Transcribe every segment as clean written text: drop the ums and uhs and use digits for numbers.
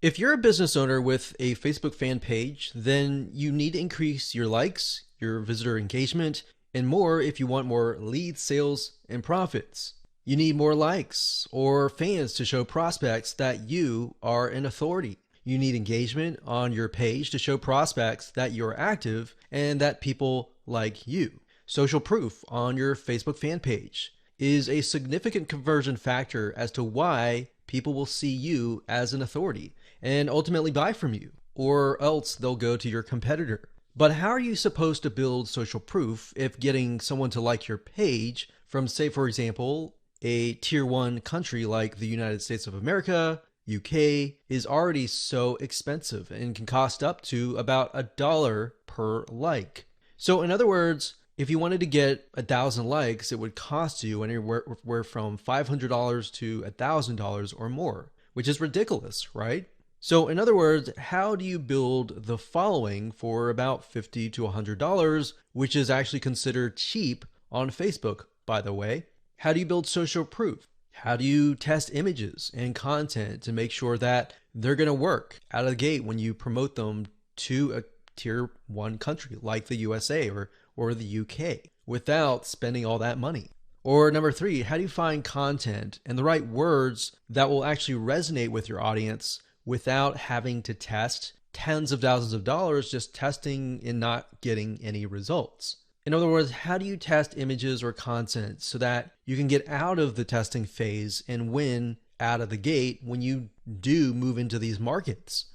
If you're a business owner with a Facebook fan page, then you need to increase your likes, your visitor engagement, and more if you want more leads, sales, and profits. You need more likes or fans to show prospects that you are an authority. You need engagement on your page to show prospects that you're active and that people like you. Social proof on your Facebook fan page is a significant conversion factor as to why people will see you as an authority and ultimately buy from you, or else they'll go to your competitor. But how are you supposed to build social proof if getting someone to like your page from, say, for example, a tier one country like the United States of America, UK, is already so expensive and can cost up to about $1 per like? So in other words, if you wanted to get 1,000 likes, it would cost you anywhere from $500 to $1,000 or more, which is ridiculous, right? So in other words, how do you build the following for about $50 to $100, which is actually considered cheap on Facebook, by the way? How do you build social proof? How do you test images and content to make sure that they're going to work out of the gate when you promote them to a tier one country like the USA or the UK without spending all that money? Or number three, how do you find content and the right words that will actually resonate with your audience without having to test tens of thousands of dollars just testing and not getting any results? In other words, how do you test images or content so that you can get out of the testing phase and win out of the gate when you do move into these markets?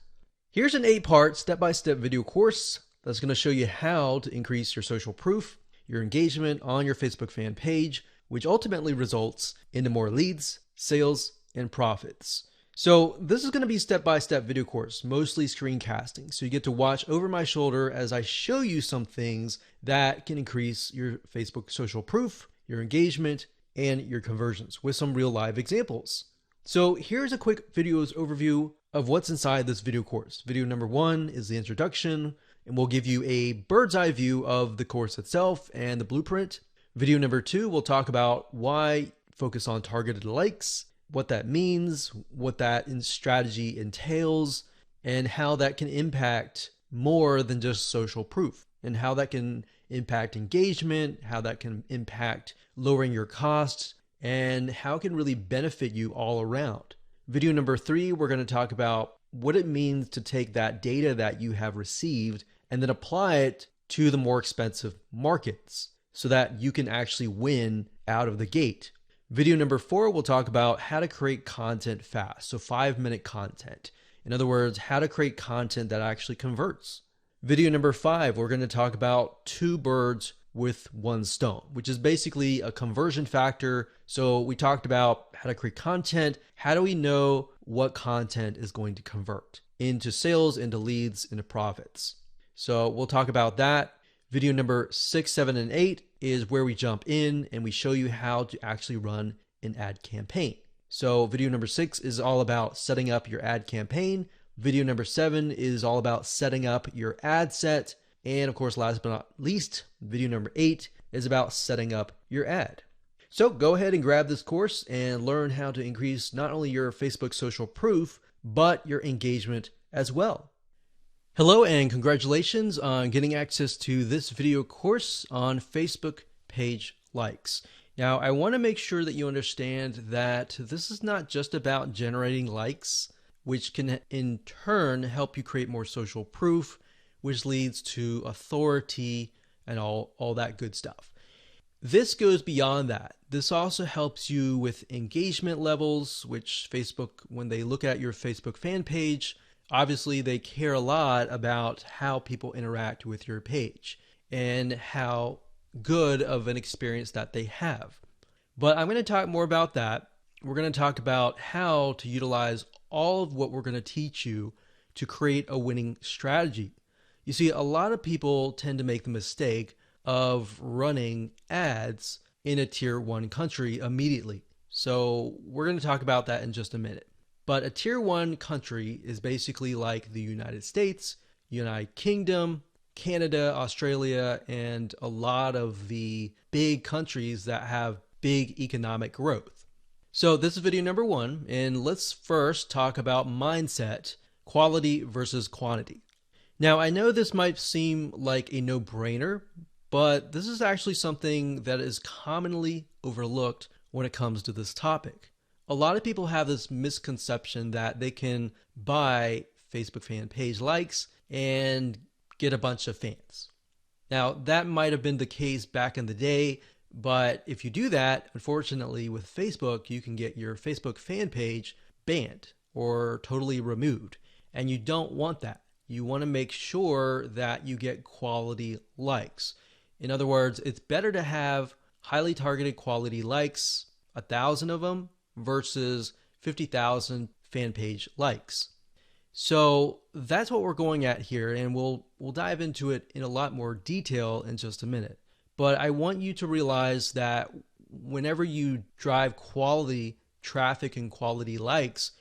Here's an 8-part step-by-step video course that's going to show you how to increase your social proof, your engagement on your Facebook fan page, which ultimately results into more leads, sales, and profits. So this is going to be step-by-step video course, mostly screencasting. So you get to watch over my shoulder as I show you some things that can increase your Facebook social proof, your engagement, and your conversions with some real live examples. So here's a quick video's overview of what's inside this video course. Video number 1 is the introduction, and we'll give you a bird's eye view of the course itself and the blueprint. Video number 2, we'll talk about why focus on targeted likes, what that means, what that strategy entails, and how that can impact more than just social proof, and how that can impact engagement, how that can impact lowering your costs, and how it can really benefit you all around. Video number 3, we're going to talk about what it means to take that data that you have received and then apply it to the more expensive markets so that you can actually win out of the gate. Video number 4, we'll talk about how to create content fast. So 5-minute content. In other words, how to create content that actually converts. Video number 5, we're going to talk about 2 birds with 1 stone, which is basically a conversion factor. So we talked about how to create content. How do we know what content is going to convert into sales, into leads, into profits? So we'll talk about that. Video number 6, 7, and 8 is where we jump in and we show you how to actually run an ad campaign. So video number 6 is all about setting up your ad campaign. Video number 7 is all about setting up your ad set. And of course, last but not least, video number 8 is about setting up your ad. So go ahead and grab this course and learn how to increase not only your Facebook social proof, but your engagement as well. Hello and congratulations on getting access to this video course on Facebook page likes. Now, I want to make sure that you understand that this is not just about generating likes, which can in turn help you create more social proof, which leads to authority and all that good stuff. This goes beyond that. This also helps you with engagement levels, which Facebook, when they look at your Facebook fan page, obviously they care a lot about how people interact with your page and how good of an experience that they have. But I'm going to talk more about that. We're going to talk about how to utilize all of what we're going to teach you to create a winning strategy. You see, a lot of people tend to make the mistake of running ads in a tier 1 country immediately. So we're going to talk about that in just a minute. But a tier 1 country is basically like the United States, United Kingdom, Canada, Australia, and a lot of the big countries that have big economic growth. So this is video number 1, and let's first talk about mindset quality versus quantity. Now, I know this might seem like a no-brainer, but this is actually something that is commonly overlooked when it comes to this topic. A lot of people have this misconception that they can buy Facebook fan page likes and get a bunch of fans. Now, that might have been the case back in the day, but if you do that, unfortunately with Facebook, you can get your Facebook fan page banned or totally removed, and you don't want that. You want to make sure that you get quality likes. In other words, it's better to have highly targeted quality likes, 1,000 of them, versus 50,000 fan page likes. So that's what we're going at here, and we'll dive into it in a lot more detail in just a minute. But I want you to realize that whenever you drive quality traffic and quality likes,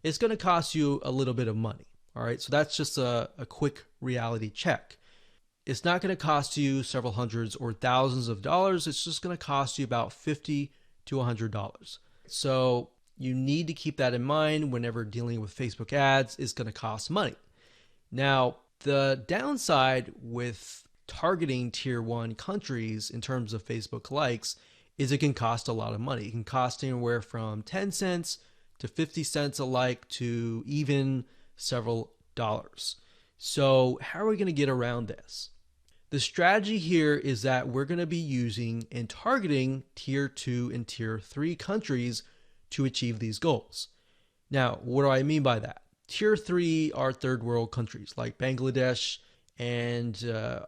it's going to cost you a little bit of money. All right, so that's just a quick reality check. It's not going to cost you several hundreds or thousands of dollars. It's just going to cost you about $50 to $100. So you need to keep that in mind whenever dealing with Facebook ads. It's going to cost money. Now, the downside with targeting tier 1 countries in terms of Facebook likes is it can cost a lot of money. It can cost anywhere from 10 cents to 50 cents a like to even several dollars. So how are we going to get around this? The strategy here is that we're going to be using and targeting tier 2 and tier 3 countries to achieve these goals. Now, what do I mean by that? Tier 3 are third world countries like Bangladesh and a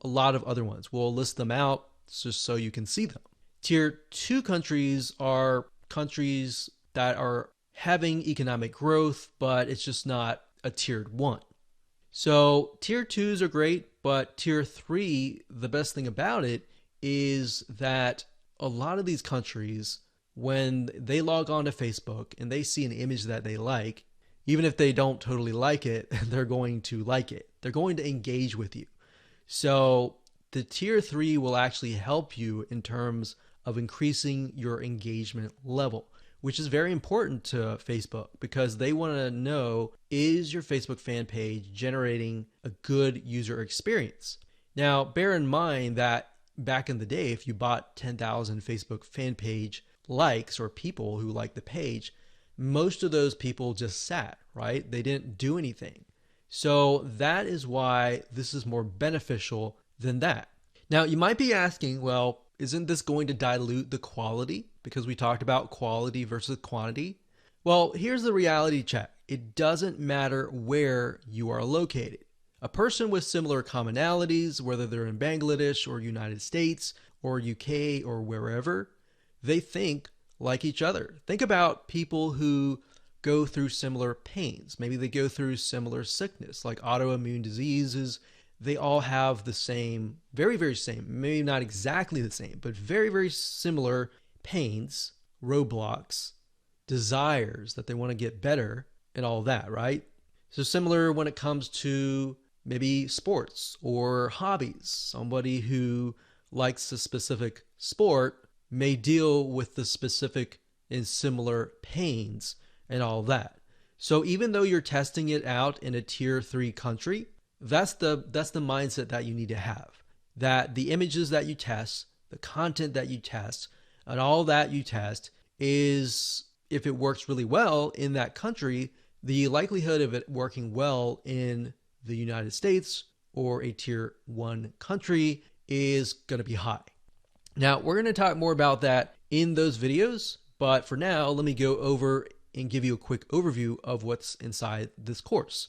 lot of other ones. We'll list them out just so you can see them. Tier 2 countries are countries that are having economic growth, but it's just not a tiered 1. So tier 2s are great, but tier 3, the best thing about it is that a lot of these countries, when they log on to Facebook and they see an image that they like, even if they don't totally like it, they're going to like it. They're going to engage with you. So the tier 3 will actually help you in terms of increasing your engagement level, which is very important to Facebook because they want to know, is your Facebook fan page generating a good user experience? Now, bear in mind that back in the day, if you bought 10,000 Facebook fan page likes or people who liked the page, most of those people just sat, right? They didn't do anything. So that is why this is more beneficial than that. Now, you might be asking, well, isn't this going to dilute the quality? Because we talked about quality versus quantity. Well, here's the reality check. It doesn't matter where you are located. A person with similar commonalities, whether they're in Bangladesh or United States or UK or wherever, they think like each other. Think about people who go through similar pains. Maybe they go through similar sickness, like autoimmune diseases. They all have the same, very, very same, maybe not exactly the same, but very, very similar pains, roadblocks, desires that they want to get better and all that, right? So similar when it comes to maybe sports or hobbies. Somebody who likes a specific sport may deal with the specific and similar pains and all that. So even though you're testing it out in a tier 3 country, that's the mindset that you need to have. That the images that you test, the content that you test, and all that you test is, if it works really well in that country, the likelihood of it working well in the United States or a tier 1 country is going to be high. Now, we're going to talk more about that in those videos, but for now, let me go over and give you a quick overview of what's inside this course.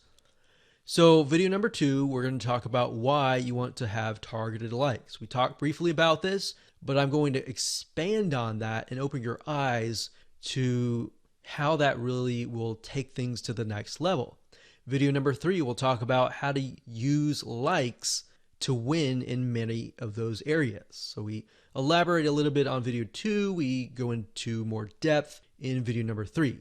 So video number 2, we're going to talk about why you want to have targeted likes. We talked briefly about this, but I'm going to expand on that and open your eyes to how that really will take things to the next level. Video number 3, we'll talk about how to use likes to win in many of those areas. So we elaborate a little bit on video 2. We go into more depth in video number 3.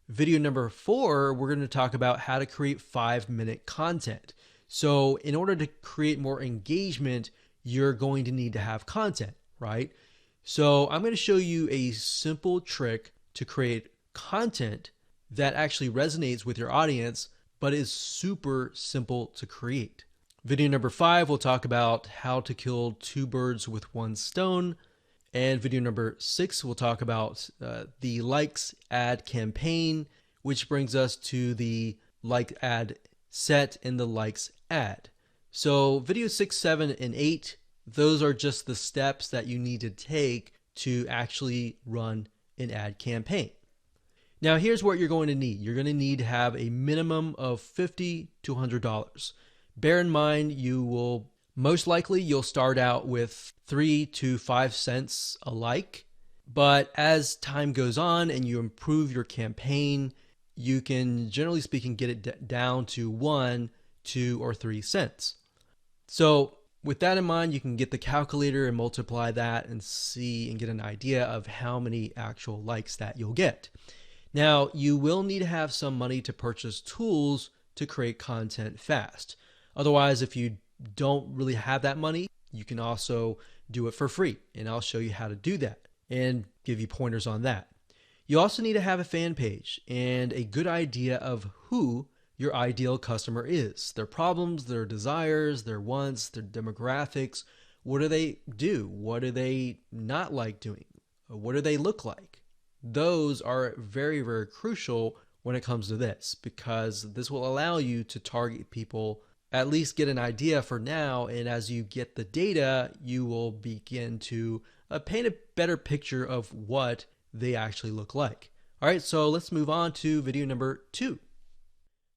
Video number 4, we're going to talk about how to create 5-minute content. So in order to create more engagement, you're going to need to have content, right? So I'm going to show you a simple trick to create content that actually resonates with your audience, but is super simple to create. Video number 5, we'll talk about how to kill 2 birds with 1 stone. And video number 6, we'll talk about the likes ad campaign, which brings us to the like ad set and the likes ad. So video 6, 7, and 8, those are just the steps that you need to take to actually run an ad campaign. Now here's what you're going to need. You're going to need to have a minimum of $50 to $100. Bear in mind, most likely you'll start out with 3 to 5 cents a like, but as time goes on and you improve your campaign, you can, generally speaking, get it down to 1, 2, or 3 cents. So with that in mind, you can get the calculator and multiply that and see and get an idea of how many actual likes that you'll get. Now, you will need to have some money to purchase tools to create content fast. Otherwise, if you don't really have that money, you can also do it for free. And I'll show you how to do that and give you pointers on that. You also need to have a fan page and a good idea of who your ideal customer is, their problems, their desires, their wants, their demographics. What do they do? What do they not like doing? What do they look like? Those are very, very crucial when it comes to this, because this will allow you to target people, at least get an idea for now. And as you get the data, you will begin to paint a better picture of what they actually look like. All right, so let's move on to video number 2.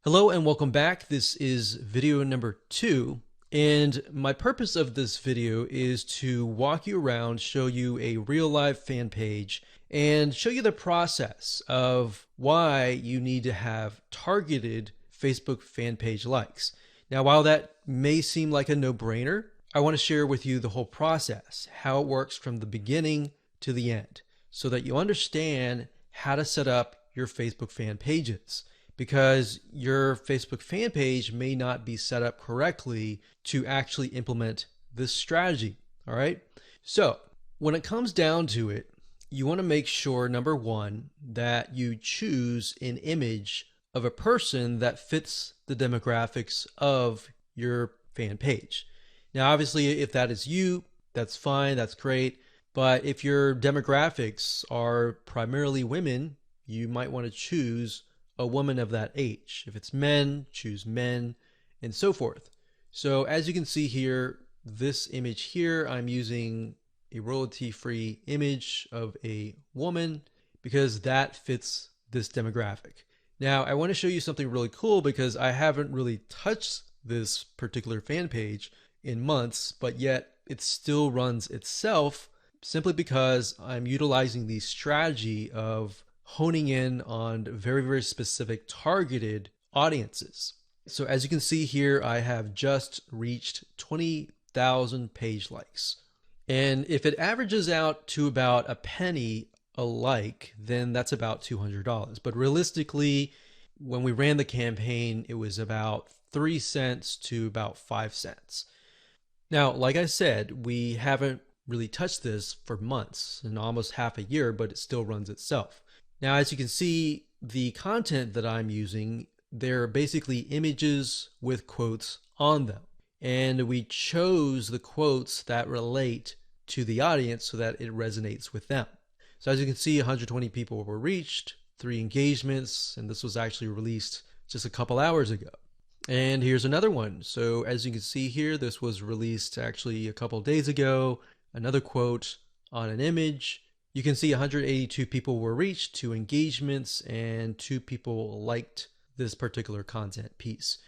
Hello and welcome back. This is video number 2. And my purpose of this video is to walk you around, show you a real live fan page, and show you the process of why you need to have targeted Facebook fan page likes. Now, while that may seem like a no-brainer, I want to share with you the whole process, how it works from the beginning to the end, so that you understand how to set up your Facebook fan pages. Because your Facebook fan page may not be set up correctly to actually implement this strategy. All right. So when it comes down to it, you want to make sure, number 1, that you choose an image of a person that fits the demographics of your fan page. Now, obviously, if that is you, that's fine. That's great. But if your demographics are primarily women, you might want to choose a woman of that age. If it's men, choose men, and so forth. So as you can see here, this image here, I'm using a royalty-free image of a woman because that fits this demographic. Now, I want to show you something really cool because I haven't really touched this particular fan page in months, but yet it still runs itself simply because I'm utilizing the strategy of honing in on very, very specific targeted audiences. So as you can see here, I have just reached 20,000 page likes. And if it averages out to about a penny a like, then that's about $200. But realistically, when we ran the campaign, it was about 3 cents to about 5 cents. Now, like I said, we haven't really touched this for months and almost half a year, but it still runs itself. Now, as you can see, the content that I'm using, they're basically images with quotes on them. And we chose the quotes that relate to the audience so that it resonates with them. So as you can see, 120 people were reached, 3 engagements, and this was actually released just a couple hours ago. And here's another one. So as you can see here, this was released actually a couple days ago. Another quote on an image. You can see 182 people were reached, 2 engagements, and 2 people liked this particular content piece.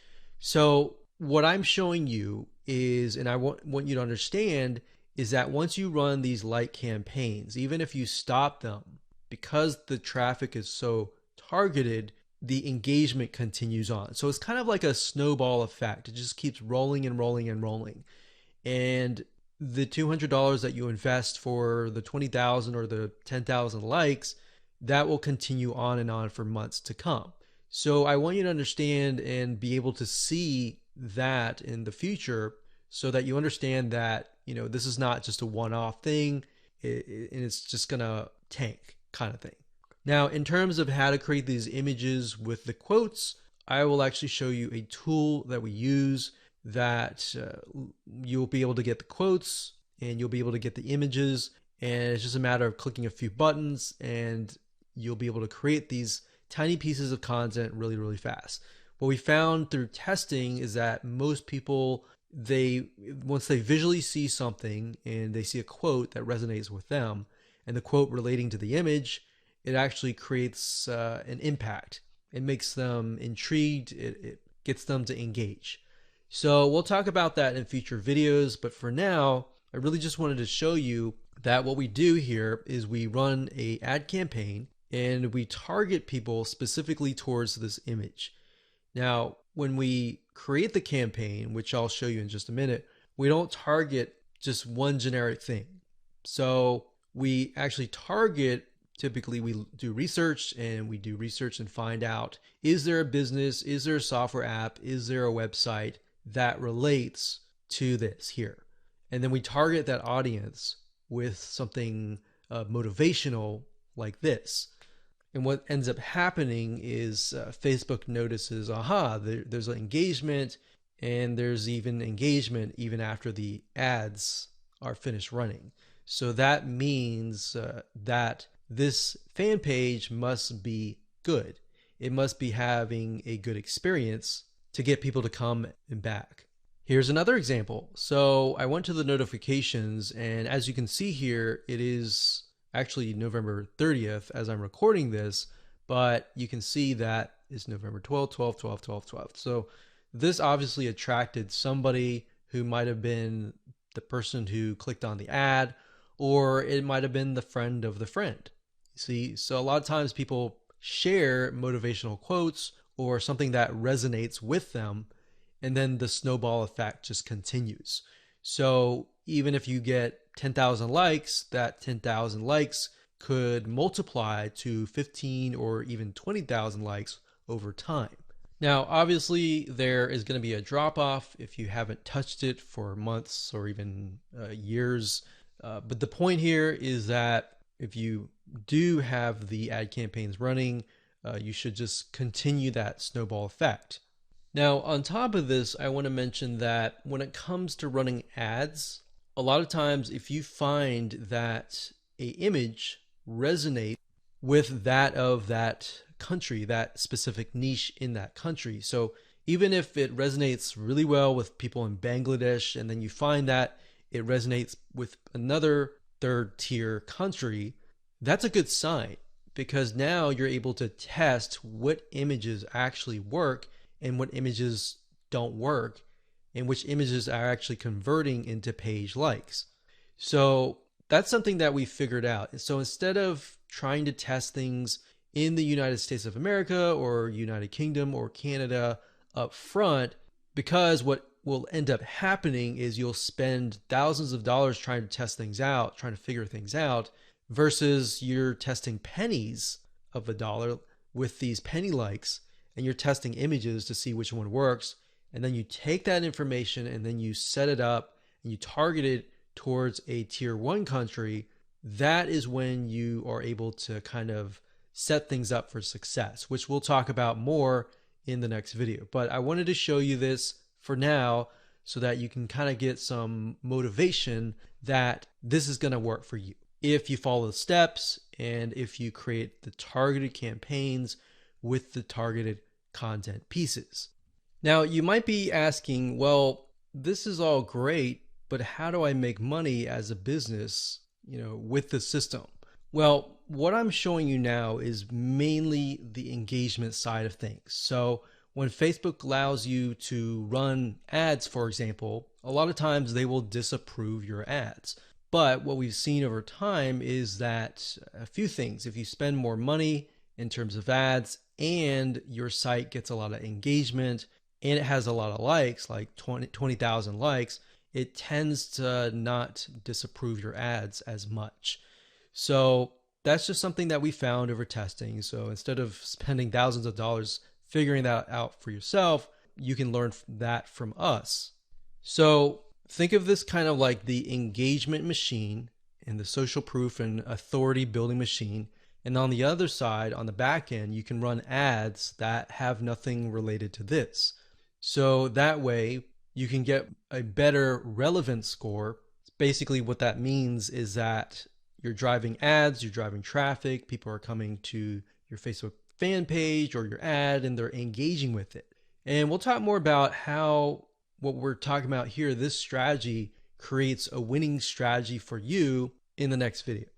So what I'm showing you is, and I want you to understand, is that once you run these like campaigns, even if you stop them, because the traffic is so targeted, the engagement continues on. So it's kind of like a snowball effect. It just keeps rolling and rolling and rolling. And the $200 that you invest for the 20,000 or the 10,000 likes, that will continue on and on for months to come. So I want you to understand and be able to see that in the future so that you understand that, this is not just a one-off thing and it's just gonna tank kind of thing. Now, in terms of how to create these images with the quotes, I will actually show you a tool that we use that you'll be able to get the quotes and you'll be able to get the images, and it's just a matter of clicking a few buttons and you'll be able to create these tiny pieces of content really, really fast. What we found through testing is that most people, once they visually see something and they see a quote that resonates with them and the quote relating to the image, it actually creates an impact. It makes them intrigued. It gets them to engage. So we'll talk about that in future videos, but for now, I really just wanted to show you that what we do here is we run an ad campaign and we target people specifically towards this image. Now, when we create the campaign, which I'll show you in just a minute, we don't target just one generic thing. So we actually target, typically we do research and find out, is there a business, is there a software app, is there a website that relates to this here? And then we target that audience with something motivational like this. And what ends up happening is Facebook notices, aha, there's an engagement, and there's even engagement even after the ads are finished running. So that means that this fan page must be good. It must be having a good experience to get people to come and back. Here's another example. So I went to the notifications, and as you can see here, it is actually November 30th as I'm recording this, but you can see that it's November 12th, 12th, 12th, 12th, 12th. So this obviously attracted somebody who might have been the person who clicked on the ad, or it might have been the friend of the friend. See, so a lot of times people share motivational quotes or something that resonates with them, and then the snowball effect just continues. So even if you get 10,000 likes, that 10,000 likes could multiply to 15 or even 20,000 likes over time. Now, obviously, there is going to be a drop off if you haven't touched it for months or even years. But the point here is that if you do have the ad campaigns running, you should just continue that snowball effect. Now, on top of this, I want to mention that when it comes to running ads, a lot of times if you find that an image resonates with that of that country, that specific niche in that country. So even if it resonates really well with people in Bangladesh, and then you find that it resonates with another third tier country, that's a good sign, because now you're able to test what images actually work and what images don't work, and which images are actually converting into page likes. So that's something that we figured out. So instead of trying to test things in the United States of America or United Kingdom or Canada up front, because what will end up happening is you'll spend thousands of dollars trying to test things out, trying to figure things out, versus you're testing pennies of a dollar with these penny likes, and you're testing images to see which one works. And then you take that information and then you set it up and you target it towards a tier 1 country. That is when you are able to kind of set things up for success, which we'll talk about more in the next video. But I wanted to show you this for now so that you can kind of get some motivation that this is going to work for you if you follow the steps and if you create the targeted campaigns with the targeted content pieces. Now, you might be asking, well, this is all great, but how do I make money as a business, with the system? Well, what I'm showing you now is mainly the engagement side of things. So when Facebook allows you to run ads, for example, a lot of times they will disapprove your ads. But what we've seen over time is that a few things, if you spend more money in terms of ads and your site gets a lot of engagement and it has a lot of likes, like 20,000 likes, it tends to not disapprove your ads as much. So that's just something that we found over testing. So instead of spending thousands of dollars figuring that out for yourself, you can learn that from us. So think of this kind of like the engagement machine and the social proof and authority building machine. And on the other side, on the back end, you can run ads that have nothing related to this. So that way you can get a better relevance score. Basically, what that means is that you're driving ads, you're driving traffic, people are coming to your Facebook fan page or your ad and they're engaging with it. And we'll talk more about how what we're talking about here, this strategy creates a winning strategy for you in the next video.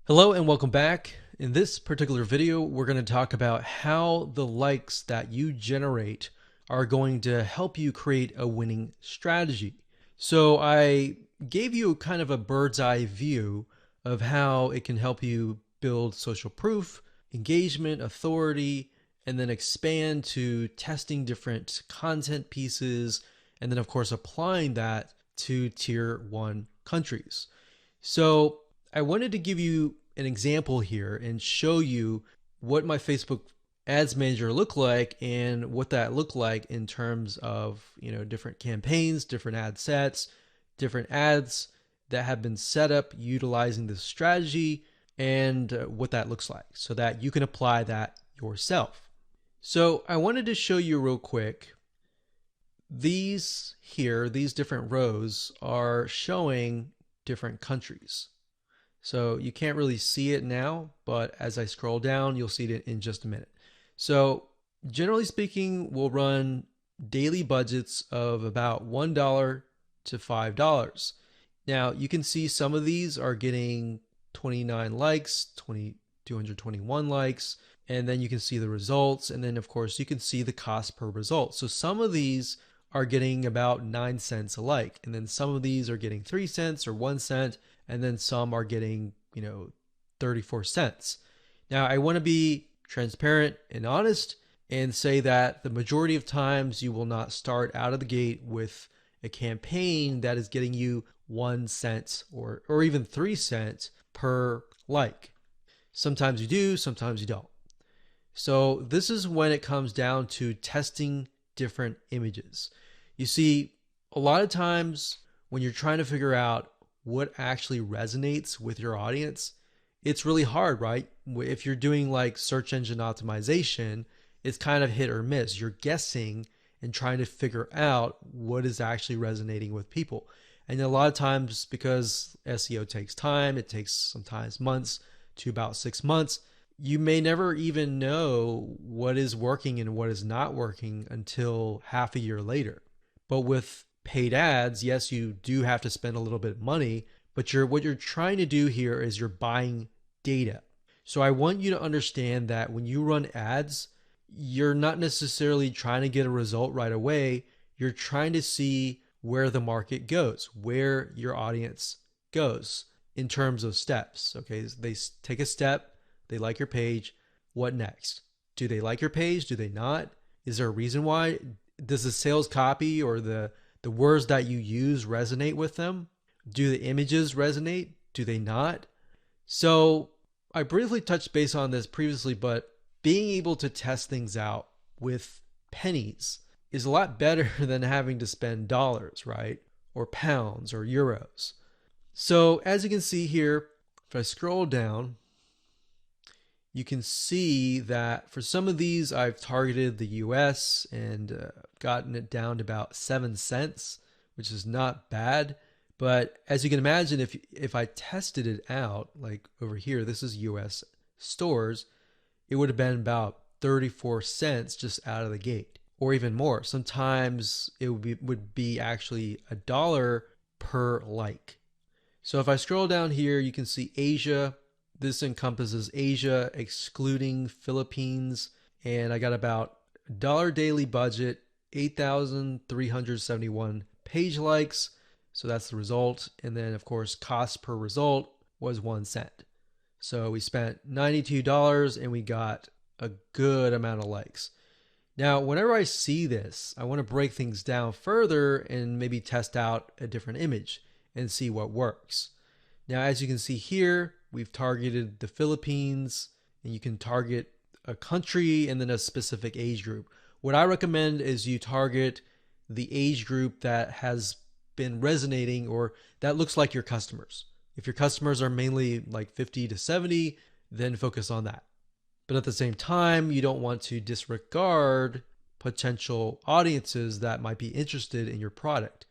Hello and welcome back. In this particular video, we're going to talk about how the likes that you generate are going to help you create a winning strategy. So I gave you kind of a bird's eye view of how it can help you build social proof, engagement, authority, and then expand to testing different content pieces, and then of course applying that to tier 1 countries. So I wanted to give you an example here and show you what my Facebook Ads Manager looked like and what that looked like in terms of, different campaigns, different ad sets, different ads that have been set up utilizing this strategy, and what that looks like so that you can apply that yourself. So I wanted to show you real quick. These different rows are showing different countries. So you can't really see it now, but as I scroll down, you'll see it in just a minute. So generally speaking, we'll run daily budgets of about $1 to $5. Now you can see some of these are getting 29 likes, 221 likes, and then you can see the results. And then of course you can see the cost per result. So some of these are getting about 9 cents a like. And then some of these are getting 3 cents or 1 cent. And then some are getting, 34 cents. Now I want to be transparent and honest and say that the majority of times you will not start out of the gate with a campaign that is getting you 1 cent or even 3 cents per like. Sometimes you do, sometimes you don't. So this is when it comes down to testing different images. You see, a lot of times when you're trying to figure out what actually resonates with your audience, it's really hard, right? If you're doing like search engine optimization, it's kind of hit or miss. You're guessing and trying to figure out what is actually resonating with people. And a lot of times, because SEO takes time, it takes sometimes months to about 6 months, you may never even know what is working and what is not working until half a year later. But with paid ads, yes, you do have to spend a little bit of money, but what you're trying to do here is you're buying data. So I want you to understand that when you run ads, you're not necessarily trying to get a result right away. You're trying to see where the market goes, where your audience goes in terms of steps. Okay, they take a step, they like your page. What next? Do they like your page? Do they not? Is there a reason why? Does the sales copy or the words that you use resonate with them? Do the images resonate? Do they not? So I briefly touched base on this previously, but being able to test things out with pennies is a lot better than having to spend dollars, right? Or pounds or euros. So as you can see here, if I scroll down, you can see that for some of these, I've targeted the US and gotten it down to about 7 cents, which is not bad. But as you can imagine, if I tested it out, like over here, this is US stores, it would have been about 34 cents just out of the gate, or even more. Sometimes it would be actually $1 per like. So if I scroll down here, you can see Asia. This encompasses Asia, excluding Philippines. And I got about $1 daily budget, 8,371 page likes. So that's the result. And then of course, cost per result was 1 cent. So we spent $92 and we got a good amount of likes. Now, whenever I see this, I want to break things down further and maybe test out a different image and see what works. Now, as you can see here, we've targeted the Philippines, and you can target a country and then a specific age group. What I recommend is you target the age group that has been resonating or that looks like your customers. If your customers are mainly like 50 to 70, then focus on that. But at the same time, you don't want to disregard potential audiences that might be interested in your product.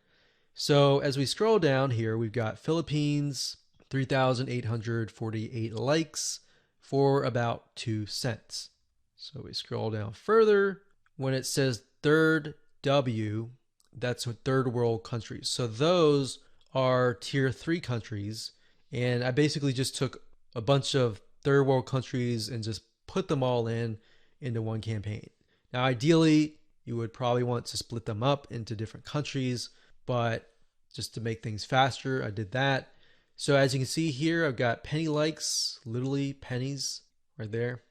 So as we scroll down here, we've got Philippines, 3,848 likes for about 2 cents. So we scroll down further. When it says third W, that's third world countries. So those are tier 3 countries. And I basically just took a bunch of third world countries and just put them all into one campaign. Now, ideally, you would probably want to split them up into different countries, but just to make things faster, I did that. So as you can see here, I've got penny likes, literally pennies right there.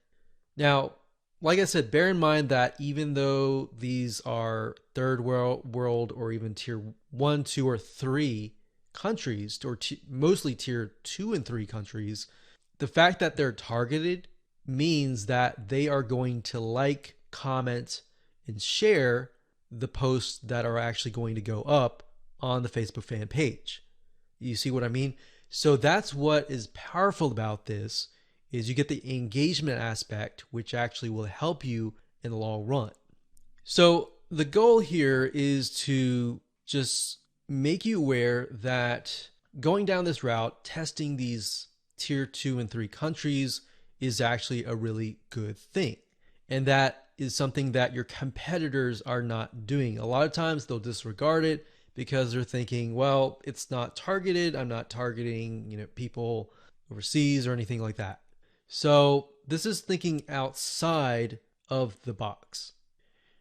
Now, like I said, bear in mind that even though these are third world or even tier 1, 2, or 3 countries, or mostly tier 2 and 3 countries, the fact that they're targeted means that they are going to like, comment, and share the posts that are actually going to go up on the Facebook fan page. You see what I mean? So that's what is powerful about this, is you get the engagement aspect, which actually will help you in the long run. So the goal here is to just make you aware that going down this route, testing these tier 2 and 3 countries is actually a really good thing. And that is something that your competitors are not doing. A lot of times they'll disregard it because they're thinking, well, it's not targeted. I'm not targeting, people overseas or anything like that. So this is thinking outside of the box.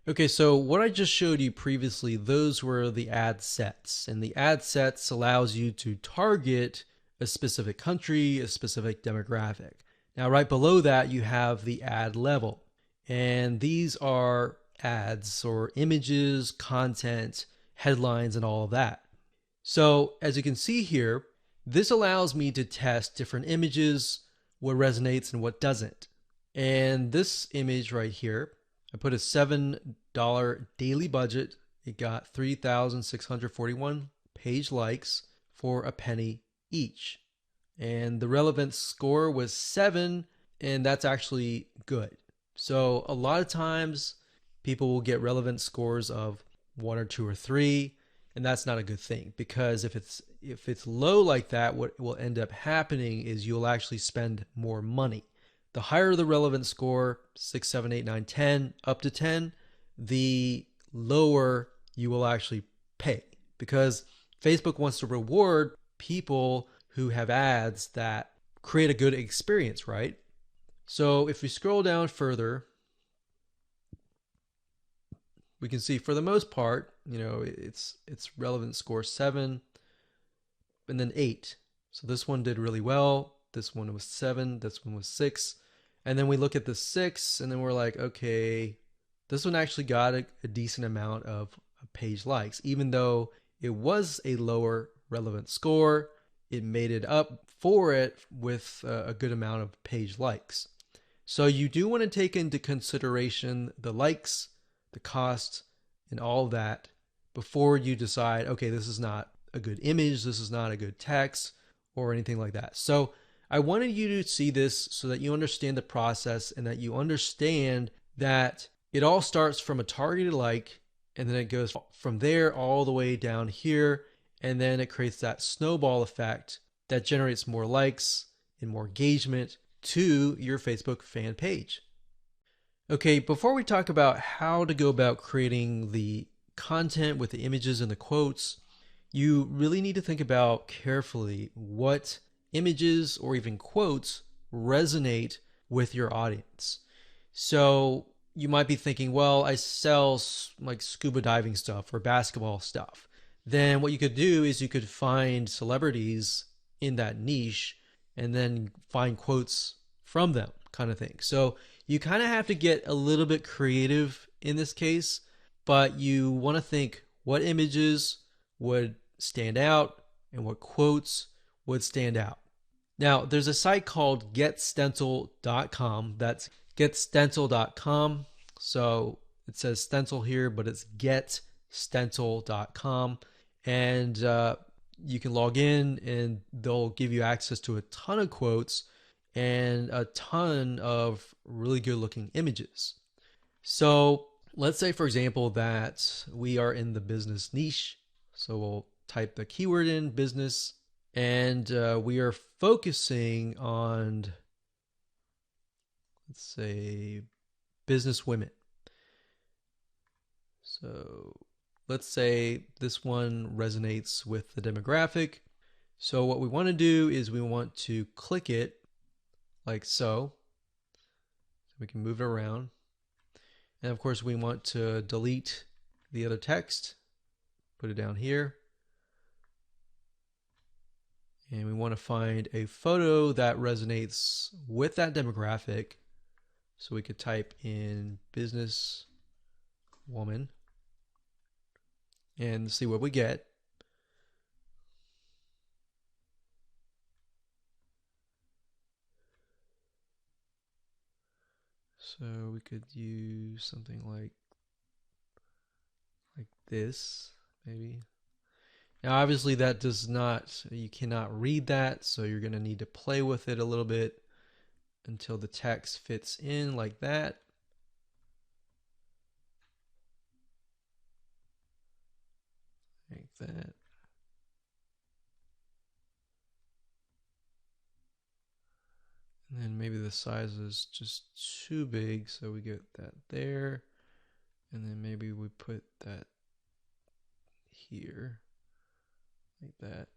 Okay, so what I just showed you previously, those were the ad sets. And the ad sets allows you to target a specific country, a specific demographic. Now, right below that, you have the ad level. And these are ads or images, content, headlines, and all of that. So as you can see here, this allows me to test different images, what resonates and what doesn't. And this image right here, I put a $7 daily budget. It got 3,641 page likes for a penny each. And the relevance score was 7, and that's actually good. So a lot of times people will get relevance scores of 1 or 2 or 3, and that's not a good thing, because if it's low like that, what will end up happening is you'll actually spend more money. The higher the relevance score, 6, 7, 8, 9, 10, up to 10, the lower you will actually pay, because Facebook wants to reward people who have ads that create a good experience, right? So if we scroll down further, we can see for the most part, it's relevant score 7 and then 8. So this one did really well. This one was 7. This one was 6. And then we look at the 6 and then we're like, okay, this one actually got a decent amount of page likes. Even though it was a lower relevant score, it made it up for it with a good amount of page likes. So you do want to take into consideration the likes, the cost, and all of that before you decide, okay, this is not a good image, this is not a good text, or anything like that. So I wanted you to see this so that you understand the process and that you understand that it all starts from a targeted like, and then it goes from there all the way down here, and then it creates that snowball effect that generates more likes and more engagement to your Facebook fan page. Okay, before we talk about how to go about creating the content with the images and the quotes, you really need to think about carefully what images or even quotes resonate with your audience. So you might be thinking, well, I sell like scuba diving stuff or basketball stuff. Then what you could do is you could find celebrities in that niche and then find quotes from them, kind of thing. So you kind of have to get a little bit creative in this case, but you want to think what images would stand out and what quotes would stand out. Now, there's a site called getstencil.com. That's getstencil.com. So it says stencil here, but it's getstencil.com. And you can log in and they'll give you access to a ton of quotes. and a ton of really good looking images. So let's say, for example, that we are in the business niche. So we'll type the keyword in business, and we are focusing on, let's say, business women. So let's say this one resonates with the demographic. So what we want to do is we want to click it like so. We can move it around. And of course we want to delete the other text, put it down here. And we want to find a photo that resonates with that demographic. So we could type in business woman and see what we get. So we could use something like this, maybe. Now, obviously that does not, you cannot read that, so you're going to need to play with it a little bit until the text fits in like that. Like that. And then maybe the size is just too big, so we get that there. And then maybe we put that here, like that.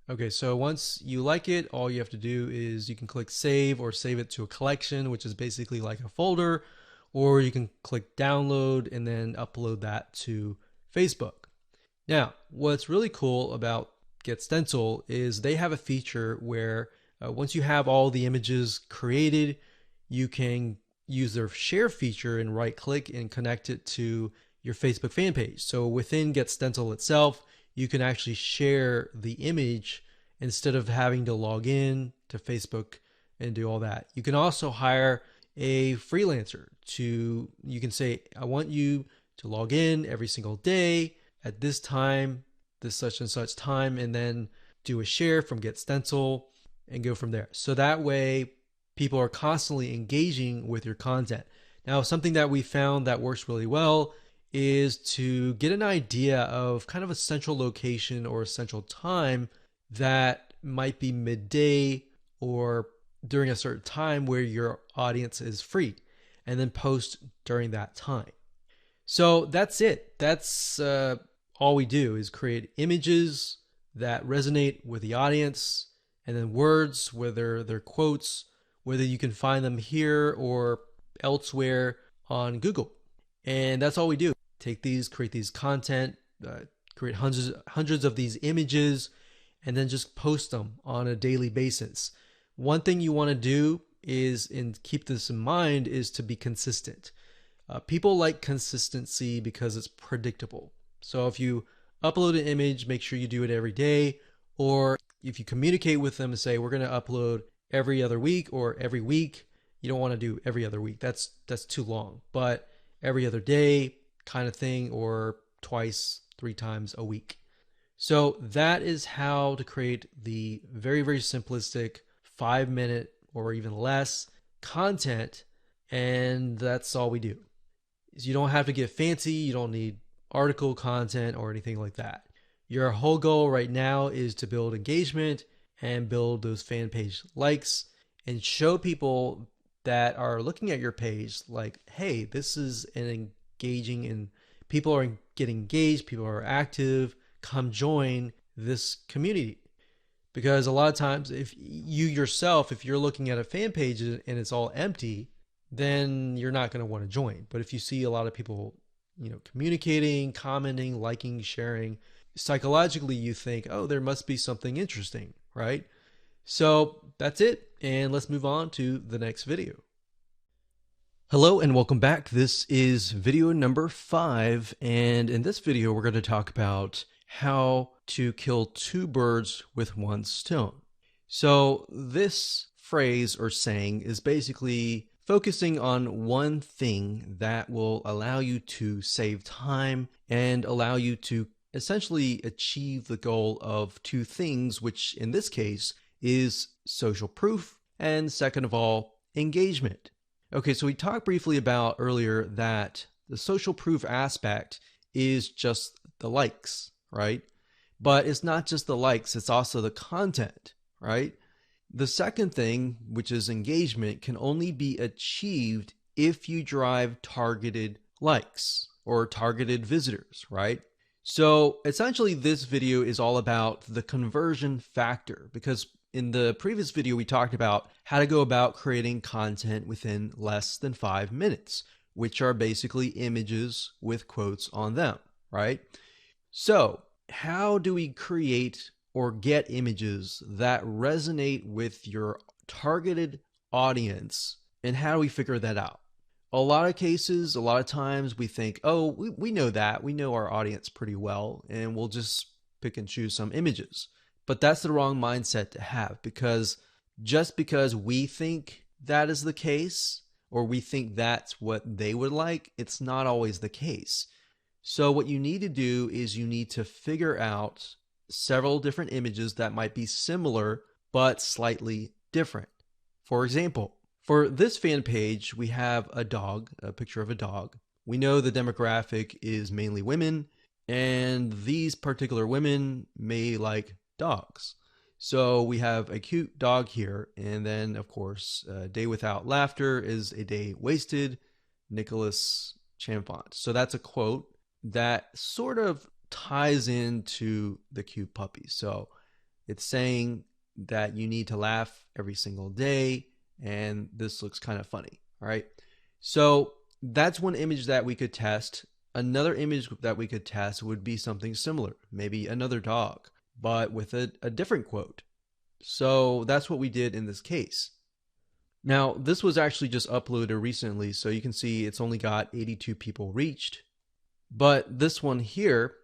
Okay, so once you like it, all you have to do is you can click save or save it to a collection, which is basically like a folder, or you can click download and then upload that to Facebook. Now, what's really cool about GetStencil is they have a feature where once you have all the images created, you can use their share feature and right click and connect it to your Facebook fan page. So within GetStencil itself, you can actually share the image instead of having to log in to Facebook and do all that. You can also hire a freelancer to, you can say, I want you to log in every single day at this time, this such and such time, and then do a share from GetStencil and go from there. So that way people are constantly engaging with your content. Now, something that we found that works really well is to get an idea of kind of a central location or a central time that might be midday or during a certain time where your audience is free, and then post during that time. So that's it. That's all we do is create images that resonate with the audience, and then words, whether they're quotes, whether you can find them here or elsewhere on Google. And that's all we do. Take these, create these content, create hundreds of these images, and then just post them on a daily basis. One thing you want to do is, and keep this in mind, is to be consistent. People like consistency because it's predictable. So if you upload an image, make sure you do it every day. Or if you communicate with them and say, we're going to upload every other week or every week, you don't want to do every other week. That's too long. But every other day kind of thing, or twice, 3 times a week. So that is how to create the very, very simplistic 5-minute or even less content. And that's all we do. You don't have to get fancy. You don't need article content or anything like that. Your whole goal right now is to build engagement and build those fan page likes and show people that are looking at your page like, hey, this is an engaging, and people are getting engaged, people are active, come join this community. Because a lot of times if you yourself, if you're looking at a fan page and it's all empty, then you're not going to want to join. But if you see a lot of people, communicating, commenting, liking, sharing, psychologically you think, oh, there must be something interesting, right? So that's it. And let's move on to the next video. Hello and welcome back. This is video number 5. And in this video, we're going to talk about how to kill 2 birds with 1 stone. So this phrase or saying is basically focusing on one thing that will allow you to save time and allow you to essentially achieve the goal of 2 things, which in this case is social proof, and second of all, engagement. Okay, so we talked briefly about earlier that the social proof aspect is just the likes, right? But it's not just the likes, it's also the content, right? The second thing, which is engagement, can only be achieved if you drive targeted likes or targeted visitors, right? So essentially this video is all about the conversion factor, because in the previous video we talked about how to go about creating content within less than 5 minutes, which are basically images with quotes on them, right? So how do we create or get images that resonate with your targeted audience, and how do we figure that out? A lot of cases, a lot of times we think, oh, we know that. We know our audience pretty well, and we'll just pick and choose some images. But that's the wrong mindset to have, because just because we think that is the case, or we think that's what they would like, it's not always the case. So what you need to do is you need to figure out several different images that might be similar but slightly different. For example, for this fan page, we have a dog, a picture of a dog. We know the demographic is mainly women, and these particular women may like dogs. So we have a cute dog here, and then of course, a day without laughter is a day wasted, Nicholas Chamfont. So that's a quote that sort of ties into the cute puppy. So it's saying that you need to laugh every single day, and this looks kind of funny. All right. So that's one image that we could test. Another image that we could test would be something similar, maybe another dog, but with a different quote. So that's what we did in this case. Now, this was actually just uploaded recently, so you can see it's only got 82 people reached. But this one here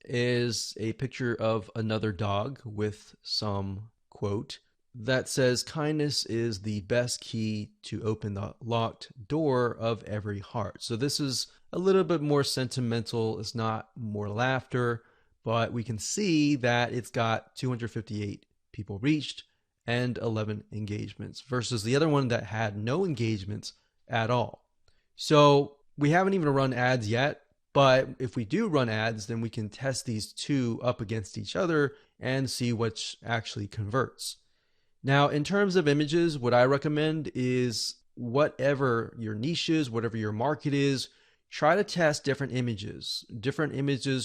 is a picture of another dog with some quote that says, kindness is the best key to open the locked door of every heart. So this is a little bit more sentimental. It's not more laughter, but we can see that it's got 258 people reached and 11 engagements versus the other one that had no engagements at all. So we haven't even run ads yet, but if we do run ads, then we can test these two up against each other and see which actually converts. Now, in terms of images, what I recommend is whatever your niche is, whatever your market is, try to test different images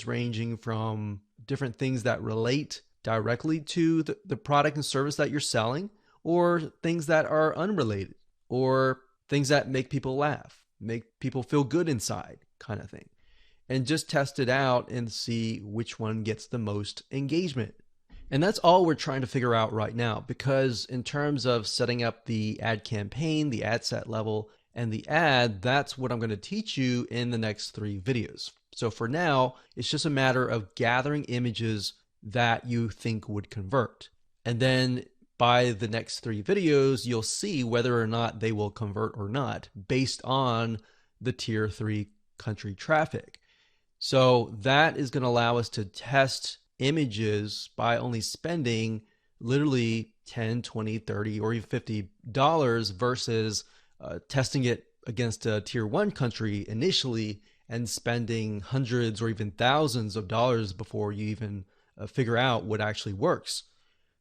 ranging from different things that relate directly to the product and service that you're selling, or things that are unrelated, or things that make people laugh, make people feel good inside, kind of thing. And just test it out and see which one gets the most engagement. And that's all we're trying to figure out right now, because in terms of setting up the ad campaign, the ad set level, and the ad, that's what I'm going to teach you in the next 3 videos. So for now, it's just a matter of gathering images that you think would convert. And then by the next 3 videos, you'll see whether or not they will convert or not based on the tier 3 country traffic. So that is going to allow us to test images by only spending literally $10, $20, $30, or even $50 versus testing it against a tier 1 country initially and spending hundreds or even thousands of dollars before you even figure out what actually works.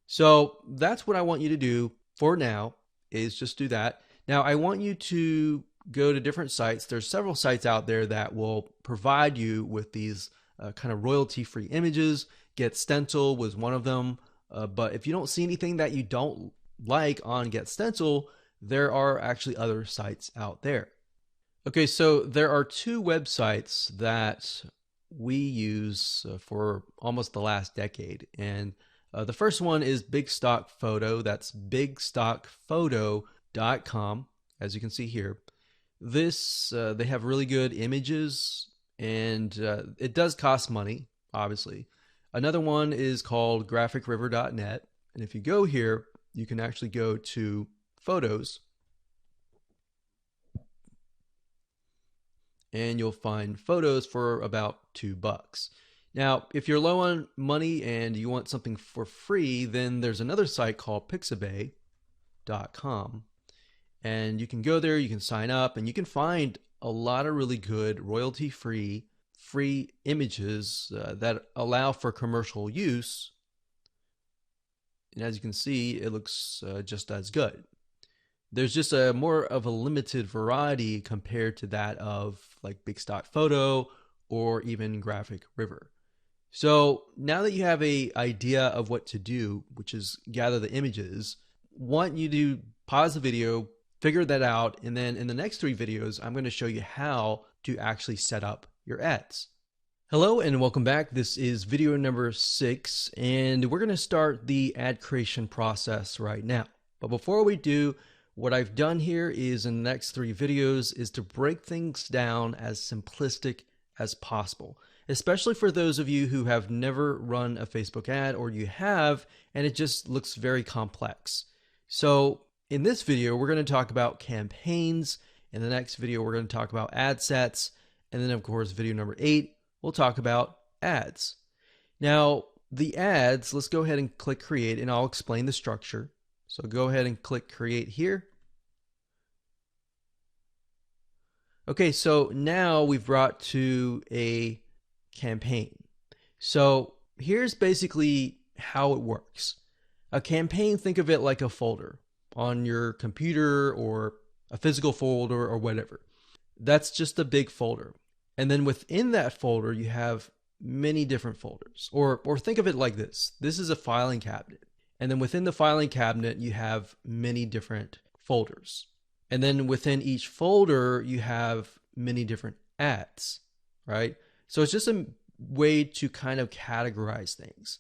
So that's what I want you to do for now, is just do that. Now I want you to go to different sites. There's several sites out there that will provide you with these kind of royalty-free images. Get Stencil was one of them. But if you don't see anything that you don't like on Get Stencil, there are actually other sites out there. Okay, so there are 2 websites that we use for almost the last decade. And the first one is Big Stock Photo. That's bigstockphoto.com, as you can see here. This, they have really good images, and it does cost money, obviously. Another one is called graphicriver.net. And if you go here, you can actually go to photos, and you'll find photos for about $2. Now, if you're low on money and you want something for free, then there's another site called Pixabay. facebook.com. And you can go there, you can sign up, and you can find a lot of really good royalty-free free images that allow for commercial use. And as you can see, it looks just as good. There's just a more of a limited variety compared to that of like Big Stock Photo or even Graphic River. So now that you have an idea of what to do, which is gather the images, want you to pause the video, figure that out, and then in the next 3 videos, I'm going to show you how to actually set up your ads. Hello and welcome back. This is video number 6, and we're going to start the ad creation process right now. But before we do, what I've done here is in the next 3 videos is to break things down as simplistic as possible, especially for those of you who have never run a Facebook ad, or you have and it just looks very complex. So in this video, we're going to talk about campaigns. In the next video, we're going to talk about ad sets. And then of course, video number 8, we'll talk about ads. Now the ads, let's go ahead and click create and I'll explain the structure. So go ahead and click create here. Okay, so now we've brought to a campaign. So here's basically how it works. A campaign, think of it like a folder on your computer or a physical folder or whatever. That's just a big folder. And then within that folder, you have many different folders. Or think of it like this. This is a filing cabinet. And then within the filing cabinet, you have many different folders. And then within each folder, you have many different ads, right? So it's just a way to kind of categorize things.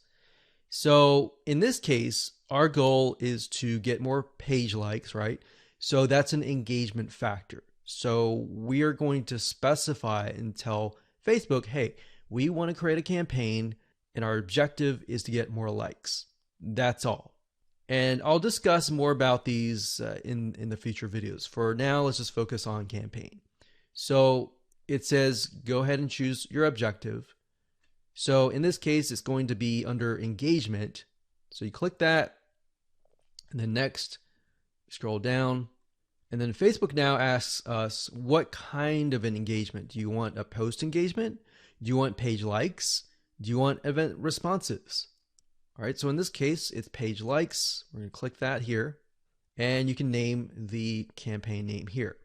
So in this case, our goal is to get more page likes, right? So that's an engagement factor. So we are going to specify and tell Facebook, hey, we want to create a campaign and our objective is to get more likes. That's all. And I'll discuss more about these in the future videos. For now, let's just focus on campaign. So it says, go ahead and choose your objective. So in this case, it's going to be under engagement. So you click that and then next, scroll down. And then Facebook now asks us, what kind of an engagement? Do you want a post engagement? Do you want page likes? Do you want event responses? All right, so in this case, it's page likes. We're going to click that here, and you can name the campaign name here.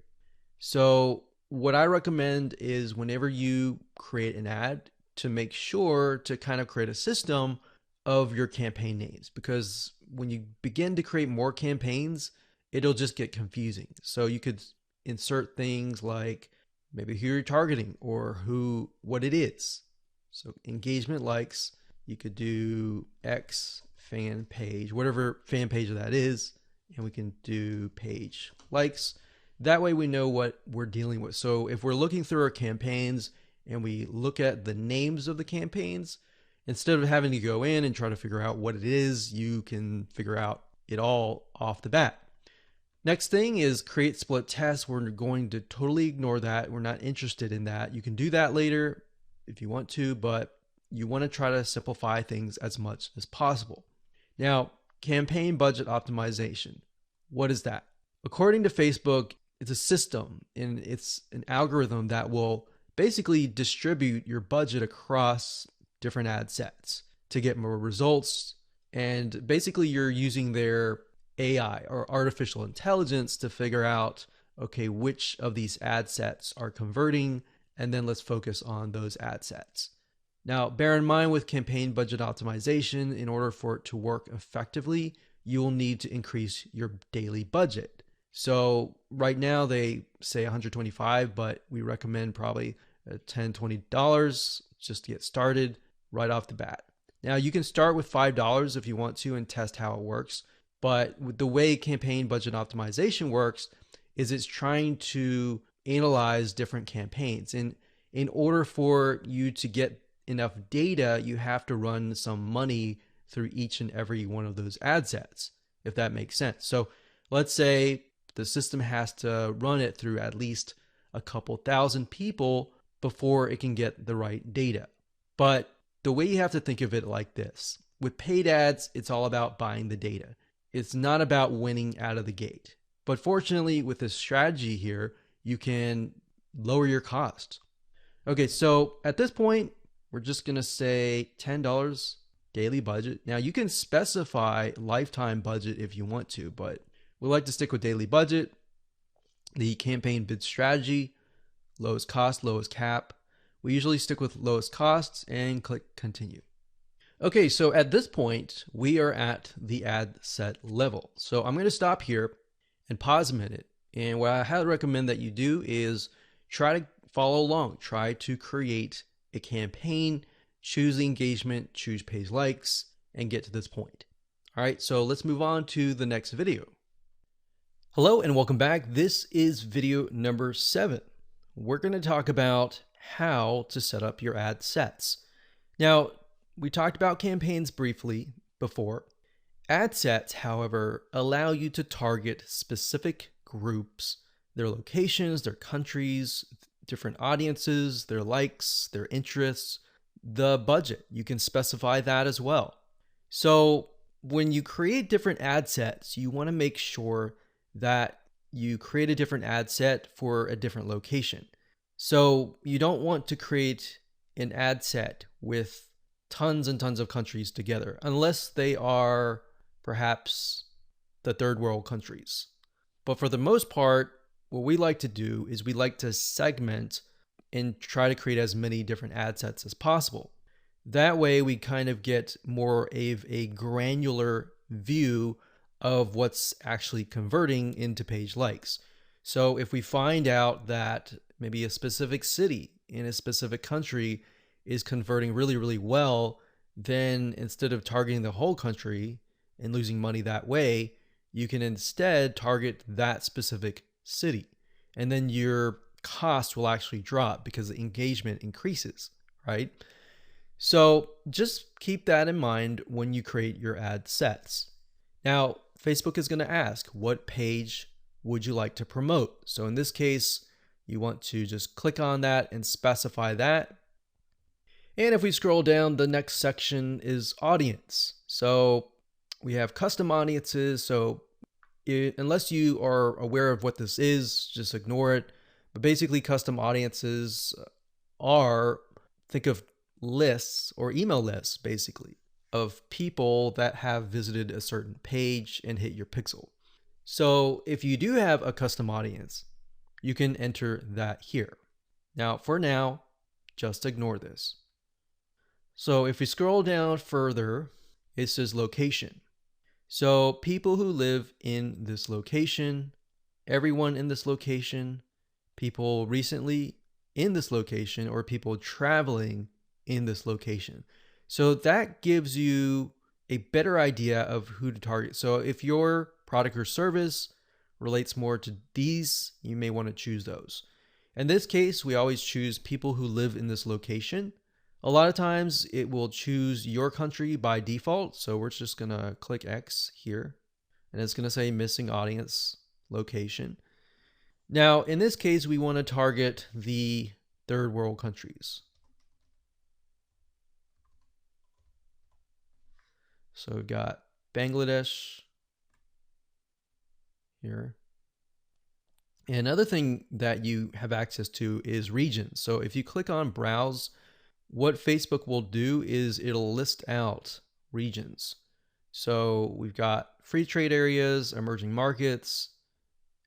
So what I recommend is whenever you create an ad, to make sure to kind of create a system of your campaign names, because when you begin to create more campaigns, it'll just get confusing. So you could insert things like maybe who you're targeting or what it is. So engagement likes. You could do X fan page, whatever fan page that is, and we can do page likes. That way we know what we're dealing with. So if we're looking through our campaigns and we look at the names of the campaigns, instead of having to go in and try to figure out what it is, you can figure out it all off the bat. Next thing is create split tests. We're going to totally ignore that. We're not interested in that. You can do that later if you want to, but you want to try to simplify things as much as possible. Now, campaign budget optimization. What is that? According to Facebook, it's a system and it's an algorithm that will basically distribute your budget across different ad sets to get more results. And basically you're using their AI or artificial intelligence to figure out, okay, which of these ad sets are converting, and then let's focus on those ad sets. Now, bear in mind with campaign budget optimization, in order for it to work effectively, you will need to increase your daily budget. So right now they say $125, but we recommend probably $10, $20 just to get started right off the bat. Now you can start with $5 if you want to and test how it works. But with the way campaign budget optimization works is it's trying to analyze different campaigns. And in order for you to get enough data, you have to run some money through each and every one of those ad sets, if that makes sense. So let's say the system has to run it through at least a couple thousand people before it can get the right data. But the way you have to think of it like this, with paid ads, it's all about buying the data. It's not about winning out of the gate. But fortunately, with this strategy here, you can lower your costs. Okay, so at this point, we're just going to say $10 daily budget. Now, you can specify lifetime budget if you want to, but we like to stick with daily budget. The campaign bid strategy, lowest cost, lowest cap. We usually stick with lowest costs and click continue. Okay, so at this point, we are at the ad set level. So I'm going to stop here and pause a minute. And what I highly recommend that you do is try to follow along. Try to create a campaign, choose the engagement, choose page likes, and get to this point. All right, so let's move on to the next video. Hello and welcome back. This is video number 7. We're going to talk about how to set up your ad sets. Now, we talked about campaigns briefly before. Ad sets, however, allow you to target specific groups, their locations, their countries, different audiences, their likes, their interests, the budget. You can specify that as well. So when you create different ad sets, you want to make sure that you create a different ad set for a different location. So you don't want to create an ad set with tons and tons of countries together, unless they are perhaps the third world countries. But for the most part, what we like to do is we like to segment and try to create as many different ad sets as possible. That way we kind of get more of a granular view of what's actually converting into page likes. So if we find out that maybe a specific city in a specific country is converting really, really well, then instead of targeting the whole country and losing money that way, you can instead target that specific city. And then your cost will actually drop because the engagement increases, right? So just keep that in mind when you create your ad sets. Now, Facebook is going to ask, what page would you like to promote? So in this case, you want to just click on that and specify that. And if we scroll down, the next section is audience. So we have custom audiences. So unless you are aware of what this is, just ignore it. But basically custom audiences are, think of lists or email lists basically of people that have visited a certain page and hit your pixel. So if you do have a custom audience, you can enter that here. Now, for now, just ignore this. So if we scroll down further, it says location. So people who live in this location, everyone in this location, people recently in this location, or people traveling in this location. So that gives you a better idea of who to target. So if your product or service relates more to these, you may want to choose those. In this case, we always choose people who live in this location. A lot of times it will choose your country by default. So we're just going to click X here and it's going to say missing audience location. Now, in this case, we want to target the third world countries. So we've got Bangladesh here. And another thing that you have access to is regions. So if you click on browse, what Facebook will do is it'll list out regions. So we've got free trade areas, emerging markets,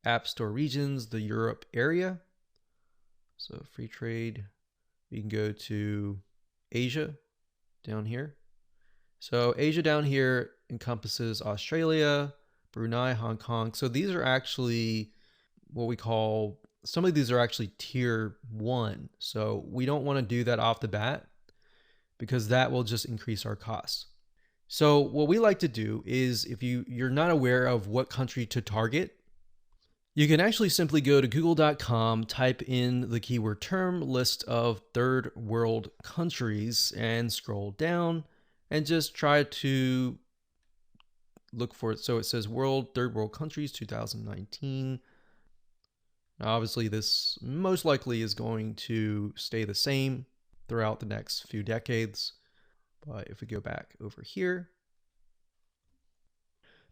app store regions, the Europe area. So free trade, we can go to Asia down here. So Asia down here encompasses Australia, Brunei, Hong Kong. So these are actually what we call, some of these are actually tier 1. So we don't want to do that off the bat because that will just increase our costs. So what we like to do is if you're not aware of what country to target, you can actually simply go to google.com, type in the keyword term list of third world countries and scroll down and just try to look for it. So it says third world countries 2019. Now, obviously this most likely is going to stay the same throughout the next few decades. But if we go back over here,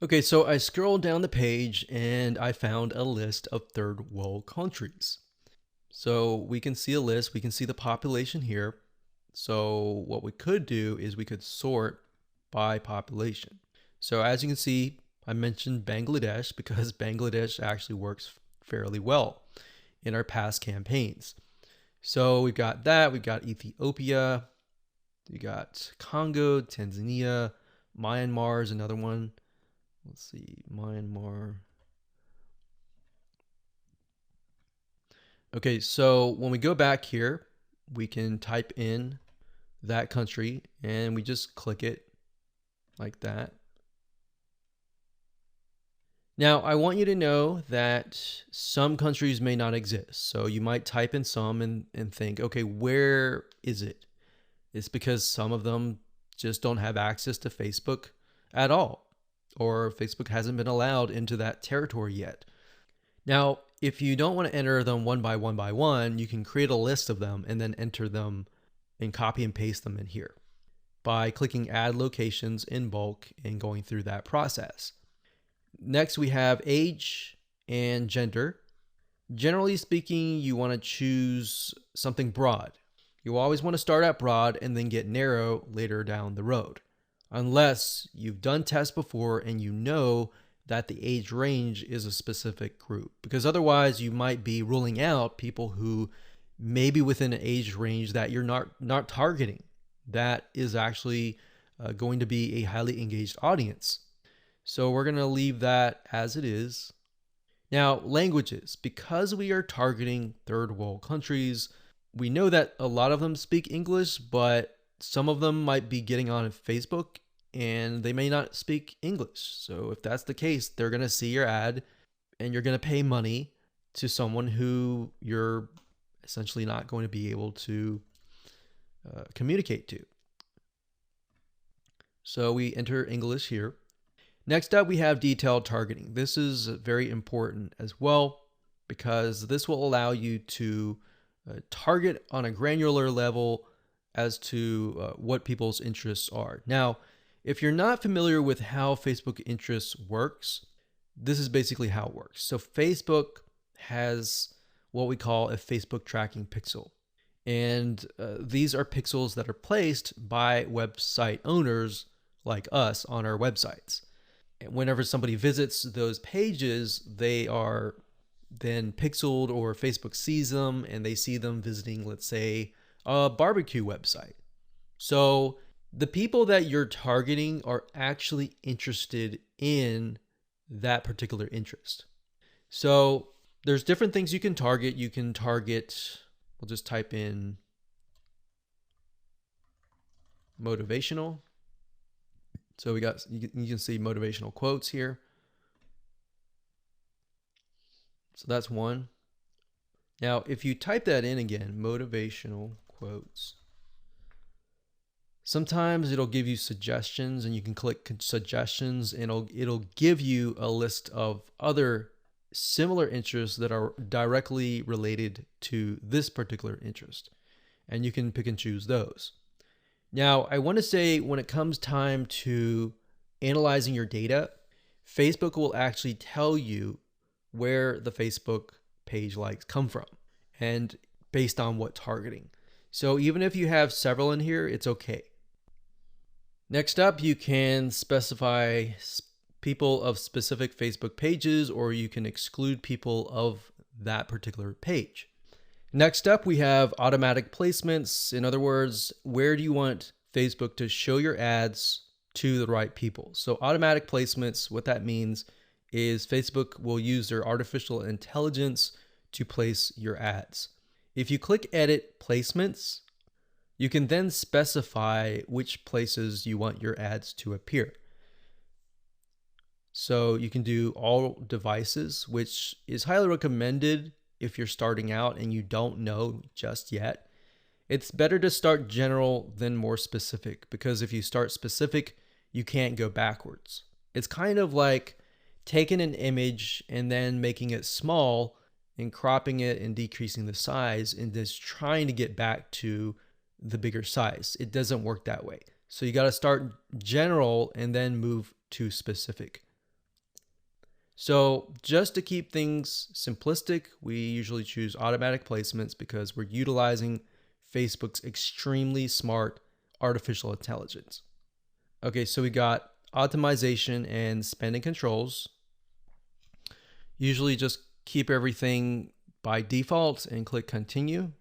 Okay, so I scrolled down the page and I found a list of third world countries. So we can see a list, we can see the population here. So what we could do is we could sort by population. So as you can see, I mentioned Bangladesh because Bangladesh actually works fairly well in our past campaigns. So we've got that, we've got Ethiopia, we got Congo, Tanzania, Myanmar is another one. Let's see, Myanmar. Okay, so when we go back here, we can type in that country and we just click it like that. Now, I want you to know that some countries may not exist. So you might type in some and think, okay, where is it? It's because some of them just don't have access to Facebook at all, or Facebook hasn't been allowed into that territory yet. Now, if you don't want to enter them one by one, you can create a list of them and then enter them and copy and paste them in here by clicking add locations in bulk and going through that process. Next, we have age and gender. Generally speaking, you want to choose something broad. You always want to start out broad and then get narrow later down the road, unless you've done tests before and you know that the age range is a specific group, because otherwise you might be ruling out people who may be within an age range that you're not targeting. That is actually going to be a highly engaged audience. So we're going to leave that as it is. Now, languages. Because we are targeting third world countries, we know that a lot of them speak English, but some of them might be getting on Facebook and they may not speak English. So if that's the case, they're going to see your ad and you're going to pay money to someone who you're essentially not going to be able to communicate to. So we enter English here. Next up, we have detailed targeting. This is very important as well because this will allow you to target on a granular level as to what people's interests are. Now, if you're not familiar with how Facebook interests works, this is basically how it works. So Facebook has what we call a Facebook tracking pixel. And these are pixels that are placed by website owners like us on our websites. And whenever somebody visits those pages, they are then pixeled, or Facebook sees them and they see them visiting, let's say, a barbecue website. So the people that you're targeting are actually interested in that particular interest. So there's different things you can target. You can target, we'll just type in motivational. So you can see motivational quotes here. So that's one. Now, if you type that in again, motivational quotes, sometimes it'll give you suggestions and you can click suggestions and it'll give you a list of other similar interests that are directly related to this particular interest. And you can pick and choose those. Now, I want to say when it comes time to analyzing your data, Facebook will actually tell you where the Facebook page likes come from and based on what targeting. So even if you have several in here, it's okay. Next up, you can specify people of specific Facebook pages, or you can exclude people of that particular page. Next up, we have automatic placements. In other words, where do you want Facebook to show your ads to the right people? So automatic placements, what that means is Facebook will use their artificial intelligence to place your ads. If you click edit placements, you can then specify which places you want your ads to appear. So you can do all devices, which is highly recommended if you're starting out and you don't know just yet. It's better to start general than more specific, because if you start specific, you can't go backwards. It's kind of like taking an image and then making it small and cropping it and decreasing the size and just trying to get back to the bigger size. It doesn't work that way. So you got to start general and then move to specific. So just to keep things simplistic, we usually choose automatic placements because we're utilizing Facebook's extremely smart artificial intelligence. Okay, so we got optimization and spending controls. Usually just keep everything by default and click continue.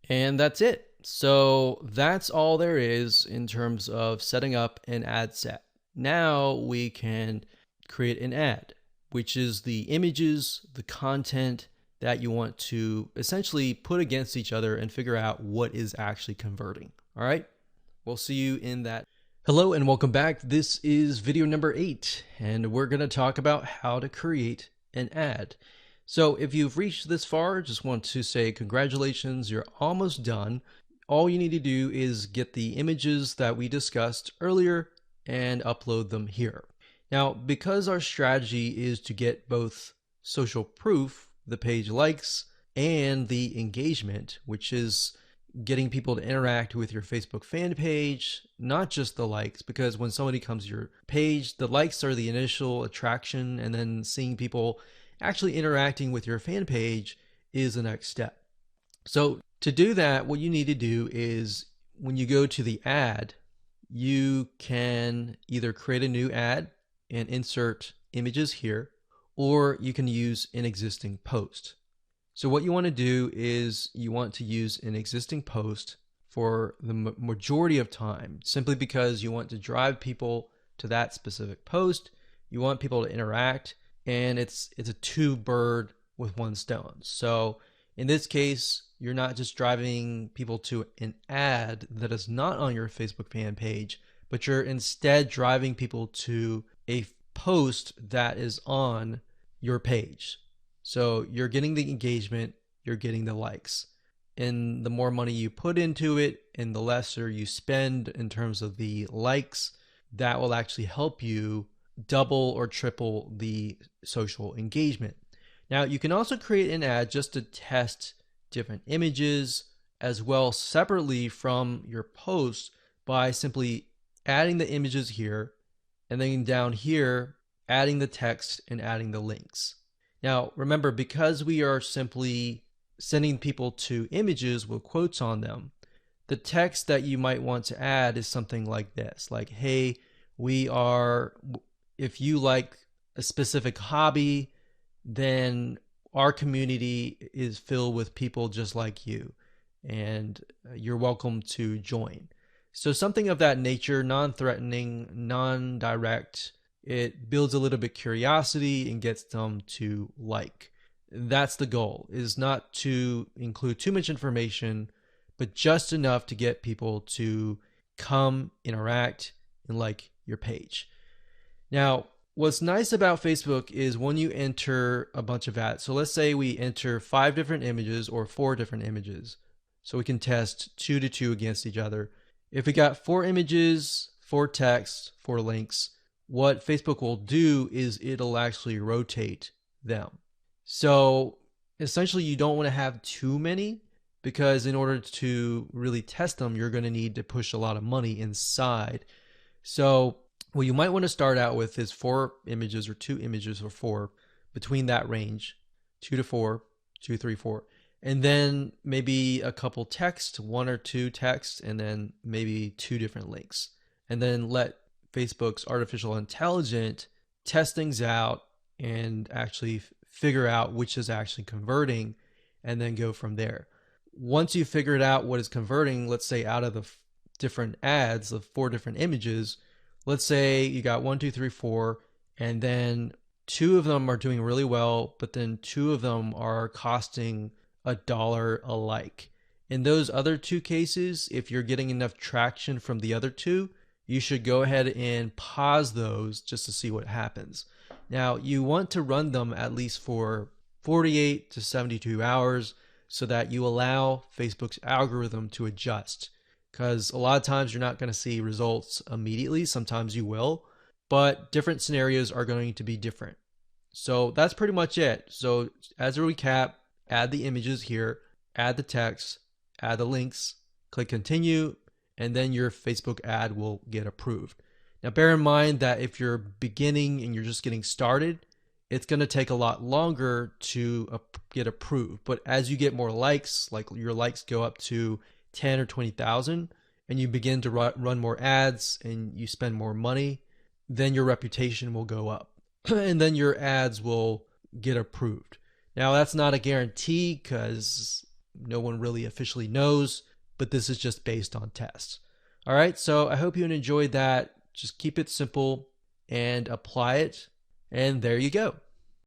And that's it. So that's all there is in terms of setting up an ad set. Now we can create an ad, which is the images, the content that you want to essentially put against each other and figure out what is actually converting. All right, we'll see you in that. Hello and welcome back. This is video number 8, and we're going to talk about how to create an ad. So if you've reached this far, just want to say congratulations, you're almost done. All you need to do is get the images that we discussed earlier and upload them here. Now, because our strategy is to get both social proof, the page likes, and the engagement, which is getting people to interact with your Facebook fan page, not just the likes, because when somebody comes to your page, the likes are the initial attraction, and then seeing people actually interacting with your fan page is the next step. So to do that, what you need to do is when you go to the ad, you can either create a new ad and insert images here, or you can use an existing post. So what you want to do is you want to use an existing post for the majority of time, simply because you want to drive people to that specific post. You want people to interact, and it's a two bird with one stone. So in this case, you're not just driving people to an ad that is not on your Facebook fan page, but you're instead driving people to a post that is on your page. So you're getting the engagement, you're getting the likes. And the more money you put into it and the lesser you spend in terms of the likes, that will actually help you double or triple the social engagement. Now, you can also create an ad just to test different images as well separately from your post by simply adding the images here, and then down here, adding the text and adding the links. Now, remember, because we are simply sending people to images with quotes on them, the text that you might want to add is something like this, like, hey, if you like a specific hobby, then our community is filled with people just like you, and you're welcome to join. So something of that nature, non-threatening, non-direct. It builds a little bit curiosity and gets them to like. That's the goal, is not to include too much information, but just enough to get people to come, interact, and like your page. Now, what's nice about Facebook is when you enter a bunch of ads. So let's say we enter 5 different images or 4 different images. So we can test 2 to 2 against each other. If we got 4 images, 4 text, 4 links, what Facebook will do is it'll actually rotate them. So essentially you don't want to have too many, because in order to really test them, you're going to need to push a lot of money inside. So what you might want to start out with is 4 images or 2 images or 4, between that range, 2 to 4, 2, 3, 4. And then maybe a couple text, 1 or 2 texts, and then maybe 2 different links. And then let Facebook's artificial intelligence test things out and actually figure out which is actually converting, and then go from there. Once you've figured out what is converting, let's say out of the different ads of 4 different images, let's say you got 1, 2, 3, 4, and then 2 of them are doing really well, but then 2 of them are costing $1 a like. In those other 2 cases, if you're getting enough traction from the other 2, you should go ahead and pause those just to see what happens. Now, you want to run them at least for 48 to 72 hours so that you allow Facebook's algorithm to adjust. Because a lot of times you're not going to see results immediately. Sometimes you will, but different scenarios are going to be different. So that's pretty much it. So as a recap, add the images here, add the text, add the links, click continue, and then your Facebook ad will get approved. Now, bear in mind that if you're beginning and you're just getting started, it's going to take a lot longer to get approved. But as you get more likes, like your likes go up to 10 or 20,000, and you begin to run more ads and you spend more money, then your reputation will go up and then your ads will get approved. Now, that's not a guarantee because no one really officially knows, but this is just based on tests. All right, so I hope you enjoyed that. Just keep it simple and apply it. And there you go.